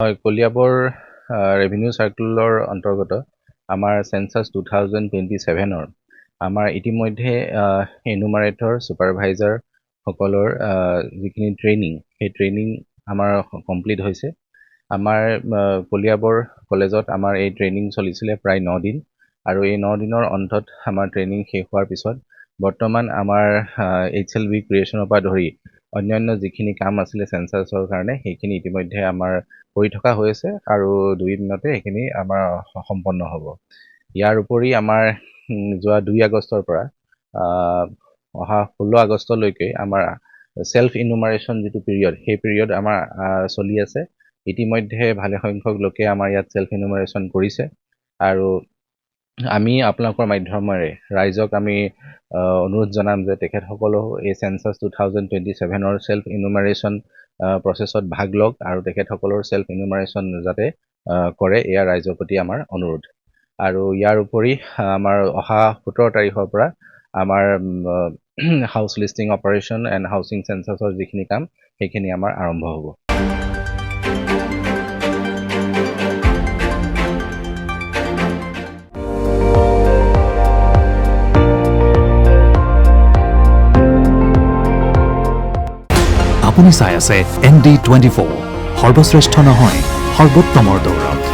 হয়, কলিয়াবৰ ৰেভিনিউ চাৰ্কুলৰ অন্তৰ্গত আমাৰ চেঞ্চাছ 2027-ৰ আমাৰ ইতিমধ্যে এনুমাৰেটৰ ছুপাৰভাইজাৰসকলৰ যিখিনি ট্ৰেইনিং, সেই ট্ৰেইনিং আমাৰ কমপ্লিট হৈছে। আমাৰ কলিয়াবৰ কলেজত আমাৰ এই ট্ৰেইনিং চলিছিলে প্ৰায় 9 দিন, আৰু এই 9 দিনৰ অন্তত আমাৰ ট্ৰেইনিং শেষ হোৱাৰ পিছত বৰ্তমান আমাৰ HLB ক্ৰিয়েশ্যনৰ পৰা ধৰি অন্যান্য যিখিনি কাম আছিলে চেঞ্চাছৰ কাৰণে সেইখিনি ইতিমধ্যে আমাৰ কৰি থকা হৈছে আৰু 2 দিনতে এইখিনি আমাৰ সম্পন্ন হ'ব। ইয়াৰ উপৰি আমাৰ যোৱা 2 আগষ্টৰ পৰা অহা 16 আগষ্টলৈকে আমাৰ সেলফ ইনুমাৰেশ্যন যিটো পিৰিয়ড, সেই পিৰিয়ড আমাৰ চলি আছে। ইতিমধ্যে ভালে সংখ্যক লোকে আমাৰ ইয়াত সেলফ ইনুমাৰেশ্যন কৰিছে, আৰু আমি আপোনালোকৰ মাধ্যমেৰে ৰাইজক আমি অনুৰোধ জনাম যে তেখেতসকলেও এই চেঞ্চাছ 2027-ৰ সেলফ ইনুমাৰেশ্যন প্ৰচেছত ভাগ লওক আৰু তেখেতসকলৰ সেলফ ইনুমাৰেশ্যন যাতে কৰে, এয়া ৰাইজৰ প্ৰতি আমাৰ অনুৰোধ। আৰু ইয়াৰ উপৰি আমাৰ অহা 17 তাৰিখৰ পৰা আমাৰ house listing operation and housing চেঞ্চাছৰ যিখিনি কাম সেইখিনি আমাৰ আৰম্ভ হ'ব। আপুনি চাই আছে ND24, সৰ্বশ্ৰেষ্ঠ নহয় সৰ্বোত্তমৰ দৌৰত।